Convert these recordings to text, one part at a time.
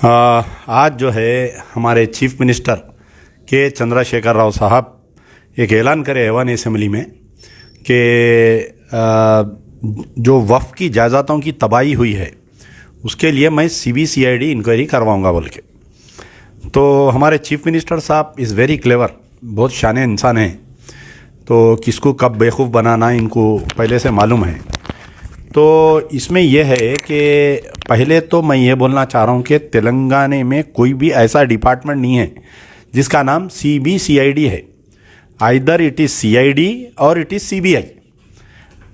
आज जो है हमारे चीफ मिनिस्टर के चंद्रशेखर राव साहब एक ऐलान करे ऐवान असेंबली में कि जो वफ़ की जायदादों की तबाही हुई है उसके लिए मैं CBCID इंक्वायरी करवाऊंगा बोल के। तो हमारे चीफ मिनिस्टर साहब इज़ वेरी क्लेवर, बहुत शाने इंसान हैं, तो किसको कब बेवकूफ़ बनाना इनको पहले से मालूम है। तो इसमें यह है कि पहले तो मैं ये बोलना चाह रहा हूँ कि तेलंगाना में कोई भी ऐसा डिपार्टमेंट नहीं है जिसका नाम CBCID है। आइदर इट इज़ CID और इट इज़ CBI।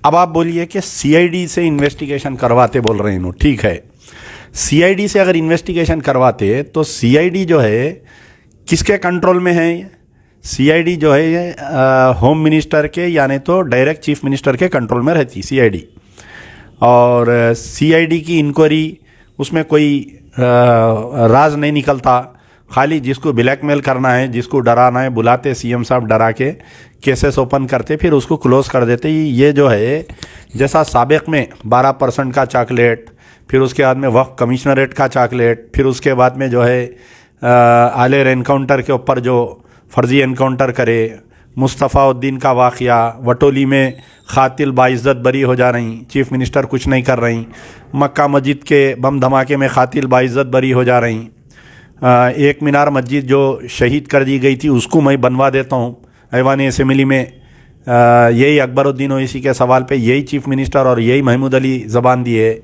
अब आप बोलिए कि CID से इन्वेस्टिगेशन करवाते बोल रहे हैं, ठीक है। CID से अगर इन्वेस्टिगेशन करवाते तो CID जो है किसके कंट्रोल में है? CID जो है होम मिनिस्टर के यानी तो डायरेक्ट चीफ मिनिस्टर के कंट्रोल में रहती CID। और CID की इंक्वायरी उसमें कोई राज नहीं निकलता, खाली जिसको ब्लैकमेल करना है, जिसको डराना है, बुलाते CM साहब डरा के केसेस ओपन करते, फिर उसको क्लोज कर देते। ये जो है जैसा साबिक में 12% का चॉकलेट, फिर उसके बाद में वक्फ कमिश्नरेट का चॉकलेट, फिर उसके बाद में जो है आलेर एनकाउंटर के ऊपर जो फर्जी एनकाउंटर करे, मुस्तफ़ाउद्दीन का वाक़या, वटोली में खातिल बाइज़्ज़त बरी हो जा रही, चीफ मिनिस्टर कुछ नहीं कर रही, मक्का मस्जिद के बम धमाके में खातिल बाइज़्ज़त बरी हो जा रही, एक मीनार मस्जिद जो शहीद कर दी गई थी उसको मैं बनवा देता हूँ ऐवान असेंबली में। यही अकबरुद्दीन ओवैसी के सवाल पे यही चीफ मिनिस्टर और यही महमूद अली ज़बान दिए,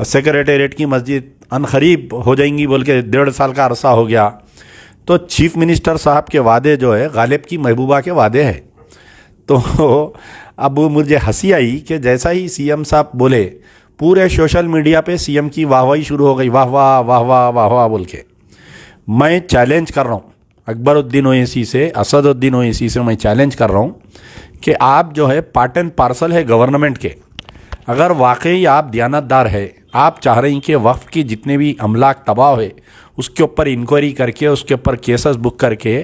सेक्रेटेरिएट की मस्जिद अनखरीब हो जाएंगी बोल के 1.5 साल का अरसा हो गया। तो चीफ मिनिस्टर साहब के वादे जो है गालिब की महबूबा के वादे हैं। तो अब मुझे हंसी आई कि जैसा ही CM साहब बोले पूरे सोशल मीडिया पे CM की वाहवाही शुरू हो गई, वाह वाह वाह वाह वाह वाह बोल के। मैं चैलेंज कर रहा हूँ अकबरुद्दीन ओवैसी से, असदुद्दीन ओवैसी से मैं चैलेंज कर रहा हूँ कि आप जो है पार्ट एंड पार्सल है गवर्नमेंट के। अगर वाकई आप दयानतदार है, आप चाह रही हैं कि वक्फ की जितने भी अमलाक तबाह हुए उसके ऊपर इंक्वायरी करके उसके ऊपर केसेस बुक करके,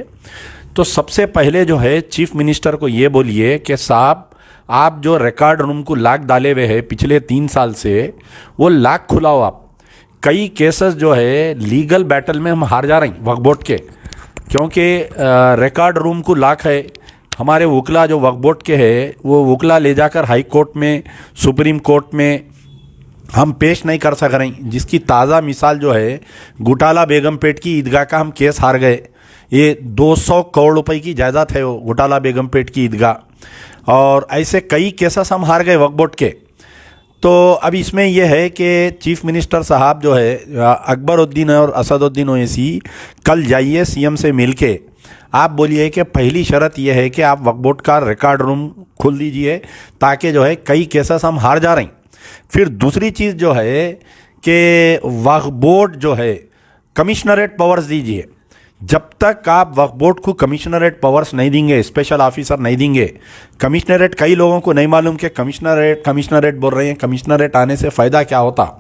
तो सबसे पहले जो है चीफ मिनिस्टर को ये बोलिए कि साहब आप जो रिकॉर्ड रूम को लाक डाले हुए हैं पिछले 3 साल से, वो लाक खुलाओ आप। कई केसेस जो है लीगल बैटल में हम हार जा रहे हैं वक्फ बोर्ड के, क्योंकि रिकॉर्ड रूम को लाक है। हमारे वकला जो वक्फ बोर्ड के है वो वकला ले जाकर हाई कोर्ट में, सुप्रीम कोर्ट में हम पेश नहीं कर सक रहे, जिसकी ताज़ा मिसाल जो है घोटाला बेगमपेट की ईदगाह का हम केस हार गए। ये 200 करोड़ रुपए की जायदाद है वो घोटाला बेगमपेट की ईदगाह, और ऐसे कई केसेस हम हार गए वक्फ बोर्ड के। तो अब इसमें यह है कि चीफ मिनिस्टर साहब जो है अकबरुद्दीन और असदुद्दीन ओवैसी कल जाइए CM से मिल के आप बोलिए कि पहली शर्त यह है कि आप वक्फ बोर्ड का रिकॉर्ड रूम खोल दीजिए ताकि जो है कई केसेस हम हार जा रहे हैं। फिर दूसरी चीज़ जो है कि वक्फ बोर्ड जो है कमिश्नरेट पावर्स दीजिए। जब तक आप वक्फ बोर्ड को कमिश्नरेट पावर्स नहीं देंगे, स्पेशल ऑफिसर नहीं देंगे, कमिश्नरेट कई लोगों को नहीं मालूम कि कमिश्नरेट बोल रहे हैं। कमिश्नरेट आने से फ़ायदा क्या होता?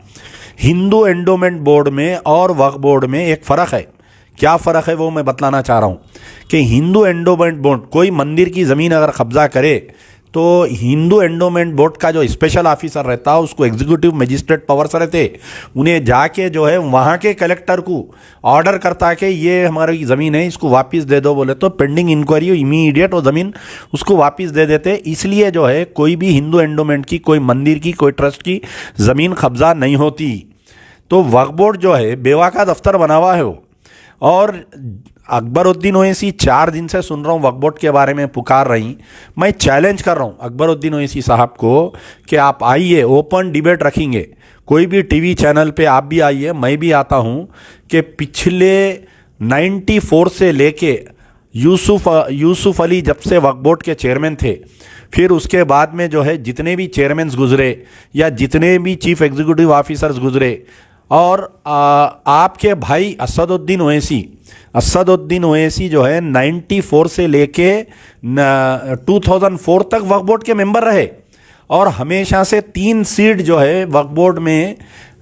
हिंदू एंडोमेंट बोर्ड में और वक्फ बोर्ड में एक फ़र्क है। क्या फ़र्क है वो मैं बतलाना चाह रहा हूँ कि हिंदू एंडोमेंट बोर्ड कोई मंदिर की ज़मीन अगर कब्जा करे तो हिंदू एंडोमेंट बोर्ड का जो स्पेशल ऑफिसर रहता है उसको एग्जीक्यूटिव मजिस्ट्रेट पावर्स रहते, उन्हें जाके जो है वहाँ के कलेक्टर को ऑर्डर करता है कि ये हमारी ज़मीन है इसको वापस दे दो बोले तो पेंडिंग इंक्वायरी इमीडिएट वो ज़मीन उसको वापस दे देते। इसलिए जो है कोई भी हिंदू एंडोमेंट की, कोई मंदिर की, कोई ट्रस्ट की ज़मीन कब्जा नहीं होती। तो वक्फ बोर्ड जो है बेवा का दफ्तर बना हुआ है वो। और अकबरुद्दीन ओवैसी 4 दिन से सुन रहा हूँ वक्फ बोर्ड के बारे में पुकार रही। मैं चैलेंज कर रहा हूँ अकबरुद्दीन ओवैसी साहब को कि आप आइए, ओपन डिबेट रखेंगे, कोई भी टीवी चैनल पे आप भी आइए, मैं भी आता हूँ कि पिछले 94 से लेके यूसुफ अली जब से वक्फ बोर्ड के चेयरमैन थे, फिर उसके बाद में जो है जितने भी चेयरमैन्स गुजरे या जितने भी चीफ एग्जीक्यूटिव ऑफिसर्स गुजरे, और आपके भाई असदुद्दीन ओवैसी जो है 94 से लेके 2004 तक वक्फ बोर्ड के मेंबर रहे, और हमेशा से 3 सीट जो है वक्फ बोर्ड में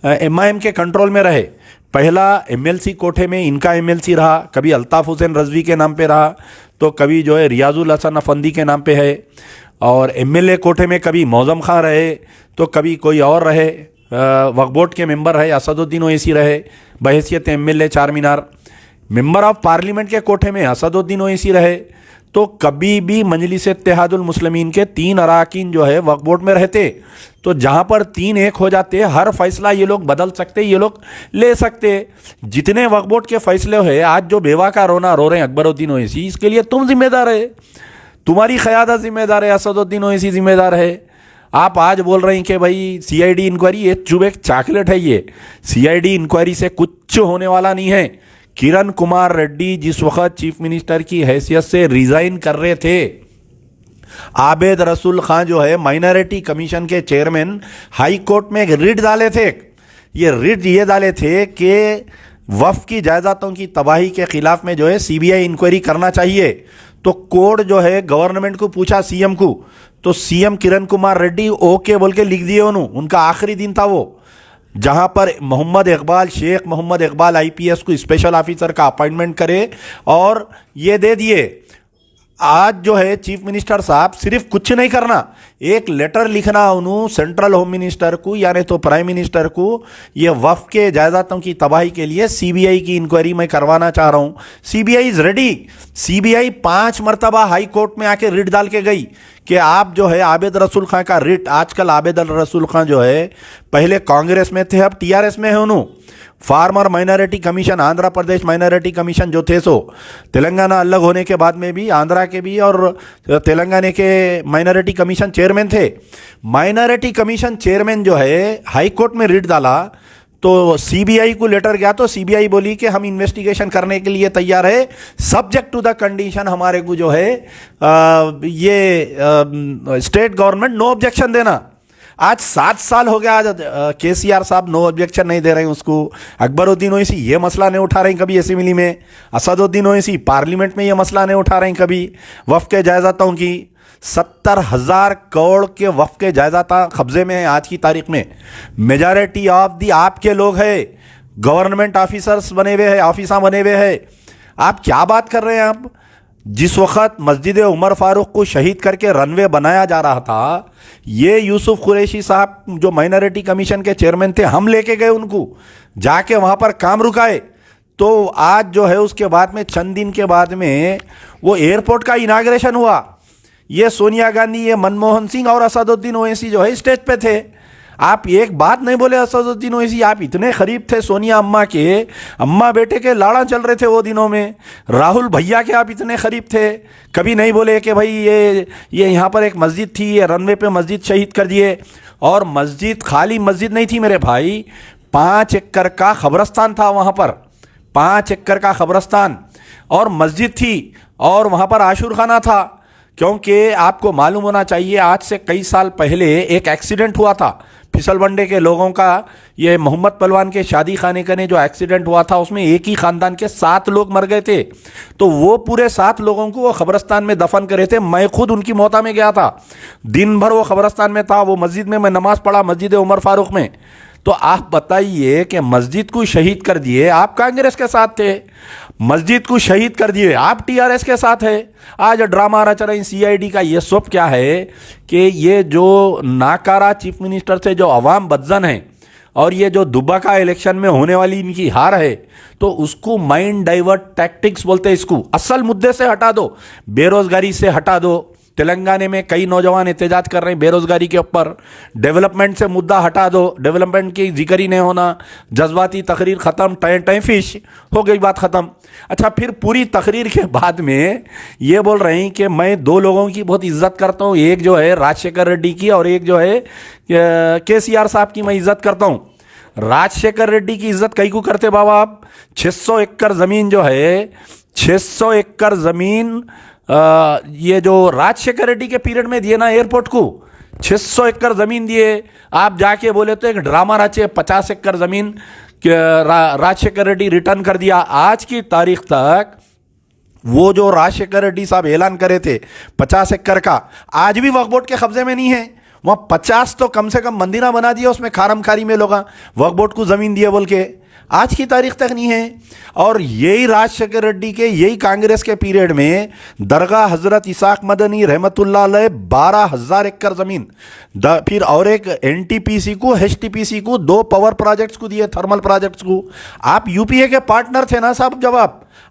MIM के कंट्रोल में रहे। पहला MLC कोठे में इनका MLC रहा, कभी अल्ताफ़ हुसैन रज़वी के नाम पे रहा, तो कभी जो है रियाजुल हसन अफंदी के नाम पे है, और MLA कोठे में कभी मौज़म खां रहे, तो कभी कोई और रहे, वक्फ बोर्ड के मेंबर रहे, असदुद्दीन ओवैसी रहे बहैसियत एमएलए चार मीनार, मेंबर ऑफ पार्लियामेंट के कोठे में असदुद्दीन ओवैसी रहे। तो कभी भी मजलिस इत्तेहादुल मुस्लिमीन के 3 अराकीन जो है वक्फ बोर्ड में रहते, तो जहाँ पर 3 एक हो जाते, हर फैसला ये लोग बदल सकते, ये लोग ले सकते। जितने वक्फ बोर्ड के फैसले हैं, आज जो बेवा का रोना रो रहे हैं अकबरुद्दीन ओवैसी, इसके लिए तुम जिम्मेदार है, तुम्हारी क़यादत जिम्मेदार है, असदुद्दीन ओवैसी जिम्मेदार है। आप आज बोल रहे हैं कि भाई सीआईडी इंक्वायरी, ये चुभ एक चॉकलेट है, ये सीआईडी इंक्वायरी से कुछ होने वाला नहीं है। किरण कुमार रेड्डी जिस वक्त चीफ मिनिस्टर की हैसियत से रिजाइन कर रहे थे, आबिद रसूल खान जो है माइनॉरिटी कमीशन के चेयरमैन, हाई कोर्ट में एक रिट डाले थे। ये रिट ये डाले थे कि वक्फ की जायदादों की तबाही के खिलाफ में जो है सीबीआई इंक्वायरी करना चाहिए। तो कोर्ट जो है गवर्नमेंट को पूछा, सीएम को, तो सीएम किरण कुमार रेड्डी ओके बोल के लिख दिए उनका आखिरी दिन था वो, जहां पर मोहम्मद इकबाल, शेख मोहम्मद इकबाल आईपीएस को स्पेशल ऑफिसर का अपॉइंटमेंट करे और ये दे दिए। आज जो है चीफ मिनिस्टर साहब सिर्फ कुछ नहीं करना, एक लेटर लिखना उन्होंने सेंट्रल होम मिनिस्टर को यानी तो प्राइम मिनिस्टर को, ये वक्फ के जायदादों की तबाही के लिए सीबीआई की इंक्वायरी मैं करवाना चाह रहा हूं। CBI is ready. सीबीआई 5 मरतबा हाई कोर्ट में आके रिट डाल के गई कि आप जो है आबिद रसूल खान का रिट, आजकल आबिद रसूल खान जो है पहले कांग्रेस में थे, अब टीआरएस में है उन्होंने। Farmer minority commission, Andhra Pradesh minority commission जो थे, सो तेलंगाना अलग होने के बाद में भी आंध्रा के भी और तेलंगाना के माइनॉरिटी कमीशन चेयरमैन थे। माइनॉरिटी कमीशन चेयरमैन जो है हाई कोर्ट में रिट डाला, तो सीबीआई को लेटर गया, तो सीबीआई बोली कि हम इन्वेस्टिगेशन करने के लिए तैयार है, सब्जेक्ट टू द कंडीशन हमारे को जो है ये स्टेट गवर्नमेंट नो ऑब्जेक्शन देना। आज 7 साल हो गया, आज केसीआर साहब नो ऑब्जेक्शन नहीं दे रहे हैं उसको। अकबरुद्दीन ओवैसी ये मसला नहीं उठा रहे हैं कभी असेंबली में, असदुद्दीन ओवैसी पार्लियामेंट में ये मसला नहीं उठा रहे हैं कभी। वक्फ के जायदादों की 70,000 करोड़ के वक्फ के जायदाद कब्जे में है आज की तारीख में। मेजॉरिटी ऑफ दी आपके लोग हैं, गवर्नमेंट ऑफिसर्स बने हुए हैं, ऑफिसर बने हुए हैं। आप क्या बात कर रहे हैं आप? जिस वक्त मस्जिद उमर फारूक को शहीद करके रनवे बनाया जा रहा था, ये यूसुफ कुरैशी साहब जो माइनॉरिटी कमीशन के चेयरमैन थे, हम लेके गए उनको, जाके वहाँ पर काम रुकाए। तो आज जो है उसके बाद में चंद दिन के बाद में वो एयरपोर्ट का इनाग्रेशन हुआ। ये सोनिया गांधी, ये मनमोहन सिंह और असदुद्दीन ओवैसी जो है स्टेज पे थे। आप एक बात नहीं बोले असदुद्दीन ओवैसी, आप इतने करीब थे सोनिया अम्मा के, अम्मा बेटे के लाड़ा चल रहे थे वो दिनों में। राहुल भैया के आप इतने करीब थे, कभी नहीं बोले कि भाई ये यहाँ पर एक मस्जिद थी, ये रनवे पे मस्जिद शहीद कर दिए। और मस्जिद खाली मस्जिद नहीं थी मेरे भाई, 5 एकड़ का खबरस्तान था वहाँ पर, 5 एकड़ का खबरस्तान और मस्जिद थी, और वहाँ पर आशूर खाना था। क्योंकि आपको मालूम होना चाहिए, आज से कई साल पहले एक एक्सीडेंट हुआ था फिसल बंडे के लोगों का, ये मोहम्मद पहलवान के शादी खाने का ने जो एक्सीडेंट हुआ था, उसमें एक ही खानदान के 7 लोग मर गए थे। तो वो पूरे 7 लोगों को वो खबरस्तान में दफन करे थे। मैं खुद उनकी मोहता में गया था, दिन भर वो खबरस्तान में था, वो मस्जिद में मैं नमाज पढ़ा, मस्जिद उमर फारूक में। तो आप बताइए कि मस्जिद को शहीद कर दिए, आप कांग्रेस के साथ थे, मस्जिद को शहीद कर दिए आप टीआरएस के साथ है। आज ड्रामा रच रहे सीआईडी का। ये सब क्या है कि ये जो नाकारा चीफ मिनिस्टर से जो अवाम बदजन है, और ये जो दुबा का इलेक्शन में होने वाली इनकी हार है, तो उसको माइंड डाइवर्ट टैक्टिक्स बोलते हैं इसको। असल मुद्दे से हटा दो, बेरोजगारी से हटा दो। तेलंगाना में कई नौजवान एहतजाज कर रहे हैं बेरोजगारी के ऊपर। डेवलपमेंट से मुद्दा हटा दो, डेवलपमेंट की जिक्र ही नहीं होना। जज्बाती तकरीर ख़त्म, टाइम फिश हो गई, बात ख़त्म। अच्छा, फिर पूरी तकरीर के बाद में ये बोल रहे हैं कि मैं 2 लोगों की बहुत इज्जत करता हूँ, एक जो है राजशेखर रेड्डी की और एक जो है केसीआर साहब की मैं इज्जत करता हूँ। राजशेखर रेड्डी की इज्जत कई को करते बाबा आप? 600 एकड़ ज़मीन जो है, 600 एकड़ ज़मीन ये जो राजशेखर रेड्डी के पीरियड में दिए ना एयरपोर्ट को, 600 एकड़ ज़मीन दिए। आप जाके बोले तो एक ड्रामा रचे, 50 एकड़ ज़मीन राजशेखर रेड्डी रिटर्न कर दिया। आज की तारीख तक वो जो राजशेखर रेड्डी साहब ऐलान करे थे 50 एकड़ का, आज भी वक्फ बोर्ड के कब्जे में नहीं है। वहाँ 50 तो कम से कम मंदिरा बना दिया उसमें खारम खारी में लोग वक्फ बोर्ड को ज़मीन दिए बोल के। आज की तारीख तक नहीं है। और यही राजशेखर रेड्डी के, यही कांग्रेस के पीरियड में दरगाह हजरत इसाक मदनी रहमतुल्लाह अलैह 12,000 एकड़ जमीन, फिर और एक एनटीपीसी को, एचटीपीसी को, 2 पावर प्रोजेक्ट्स को दिए, थर्मल प्रोजेक्ट्स को। आप यूपीए के पार्टनर थे ना साहब, जब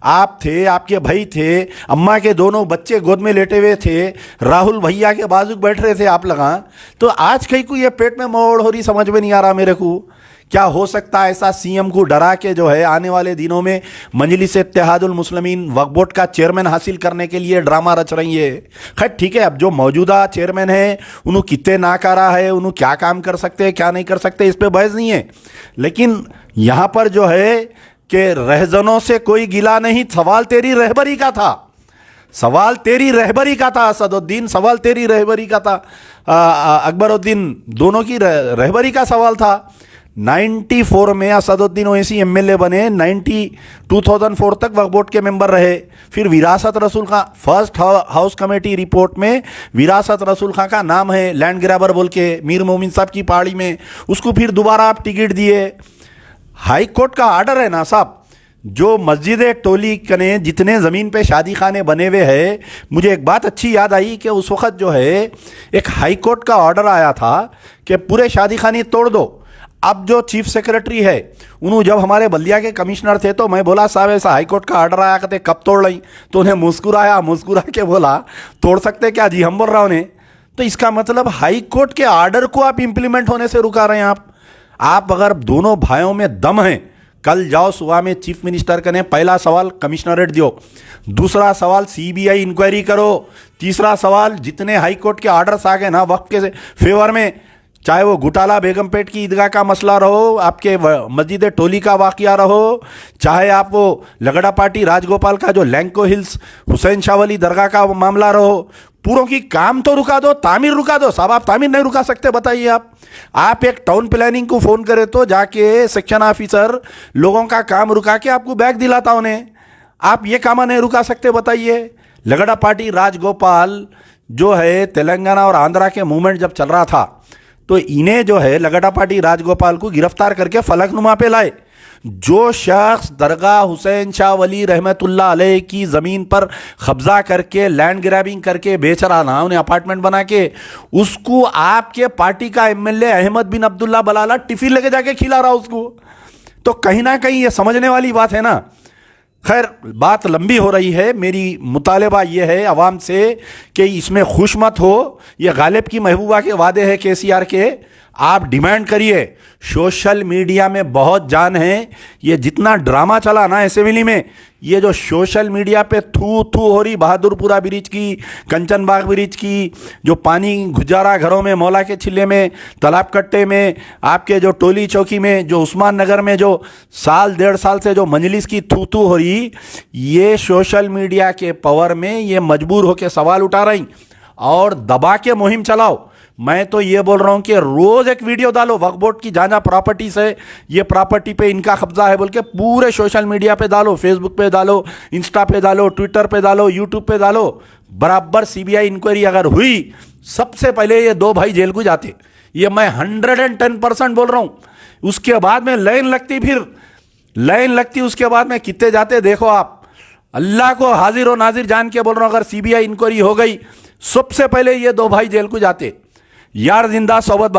आप थे, आपके भाई थे, अम्मा के दोनों बच्चे गोद में लेटे हुए थे, राहुल भैया के बाजू बैठ रहे थे आप लगा। तो आज कहीं को ये पेट में मोड़ हो रही, समझ में नहीं आ रहा मेरे को क्या हो सकता है। ऐसा सीएम को डरा के जो है आने वाले दिनों में मजलिस इत्तेहादुल मुस्लिमीन वक्फ बोर्ड का चेयरमैन हासिल करने के लिए ड्रामा रच रही है। खैर ठीक है, अब जो मौजूदा चेयरमैन है उन्होंने कितने नाकारा है, उन्होंने क्या काम कर सकते हैं क्या नहीं कर सकते, इस पर बहस नहीं है। लेकिन यहाँ पर जो है कि रहजनों से कोई गिला नहीं, सवाल तेरी रहबरी का था, सवाल तेरी रहबरी का था असदुद्दीन, सवाल तेरी रहबरी का था अकबरुद्दीन, दोनों की रहबरी का सवाल था। 94 में असदुद्दीन ओवैसी एमएलए बने, 2004 तक वक्फ बोर्ड के मेंबर रहे। फिर विरासत रसूल खां, फर्स्ट हाउस कमेटी रिपोर्ट में विरासत रसूल खां का नाम है, लैंड ग्रैबर बोल के, मीर मोमिन साहब की पहाड़ी में, उसको फिर दोबारा आप टिकट दिए। हाई कोर्ट का आर्डर है ना साहब, जो मस्जिद टोली कने जितने ज़मीन पे शादी खाने बने हुए हैं, मुझे एक बात अच्छी याद आई कि उस वक्त जो है एक हाई कोर्ट का ऑर्डर आया था कि पूरे शादी खाने तोड़ दो। अब जो चीफ सेक्रेटरी है उन्होंने, जब हमारे बल्दिया के कमिश्नर थे तो मैं बोला साहब ऐसा हाई कोर्ट का ऑर्डर आया, कहते कब तोड़ रही, तो उन्हें मुस्कुरा के बोला तोड़ सकते क्या जी, हम बोल रहा उन्हें। तो इसका मतलब हाई कोर्ट के ऑर्डर को आप इंप्लीमेंट होने से रुका रहे हैं। आप अगर दोनों भाइयों में दम है, कल जाओ सुबह में चीफ मिनिस्टर कने, पहला सवाल कमिश्नरेट दियो, दूसरा सवाल सीबीआई इंक्वायरी करो, तीसरा सवाल जितने हाई कोर्ट के ऑर्डर्स आ गए ना वक्त के फेवर में, चाहे वो घुटाला बेगमपेट की ईदगाह का मसला रहो, आपके मस्जिद टोली का वाकया रहो, चाहे आप वो लगड़ा पार्टी राजगोपाल का जो लैंको हिल्स हुसैन शाह वली दरगाह का मामला रहो, पूरों की काम तो रुका दो, तामीर रुका दो साहब। आप तामीर नहीं रुका सकते, बताइए आप एक टाउन प्लानिंग को फ़ोन करे तो जाके सेक्शन ऑफिसर लोगों का काम रुका के आपको बैग दिलाता उन्हें, आप ये काम नहीं रुका सकते, बताइए। लगड़ा पार्टी राजगोपाल जो है तेलंगाना और आंध्रा के मूवमेंट जब चल रहा था तो इन्हें जो है लगड़ा पार्टी राजगोपाल को गिरफ्तार करके फलकनुमा पे लाए। जो शख्स दरगाह हुसैन शाह वली रहमतुल्लाह अलैह की ज़मीन पर कब्जा करके लैंड ग्रैबिंग करके बेच रहा ना, उन्हें अपार्टमेंट बना के, उसको आपके पार्टी का एमएलए अहमद बिन अब्दुल्ला बलाला टिफिन लेके जाके खिला रहा उसको, तो कहीं ना कहीं ये समझने वाली बात है ना। खैर बात लंबी हो रही है, मेरी मुतालबा ये है अवाम से कि इसमें खुश मत हो, ये गालिब की महबूबा के वादे हैं केसीआर के, आप डिमांड करिए। सोशल मीडिया में बहुत जान है, ये जितना ड्रामा चला ना असेंबली में, ये जो सोशल मीडिया पे थू थू हो रही बहादुरपुरा ब्रिज की, कंचन बाग ब्रिज की, जो पानी गुजारा घरों में, मौला के छिल्ले में, तालाब कट्टे में, आपके जो टोली चौकी में, जो उस्मान नगर में जो साल 1.5 साल से जो मजलिस की थू थू हो रही, ये सोशल मीडिया के पावर में ये मजबूर होकर सवाल उठा रही और दबा के मुहिम चलाओ। मैं तो ये बोल रहा हूँ कि रोज़ एक वीडियो डालो वक्फ बोर्ड की, जहाँ प्रॉपर्टीज है, ये प्रॉपर्टी पे इनका कब्जा है बोल के पूरे सोशल मीडिया पे डालो, फेसबुक पे डालो, इंस्टा पे डालो, ट्विटर पे डालो, यूट्यूब पे डालो। बराबर सीबीआई इंक्वायरी अगर हुई, सबसे पहले ये 2 भाई जेल को जाते, ये मैं 110% बोल रहा हूँ। उसके बाद में लाइन लगती, उसके बाद में कितने जाते देखो आप। अल्लाह को हाजिर और नाजिर जान के बोल रहा हूँ, अगर सीबीआई इंक्वायरी हो गई, सबसे पहले ये 2 भाई जेल को जाते। यार जिंदा सोबत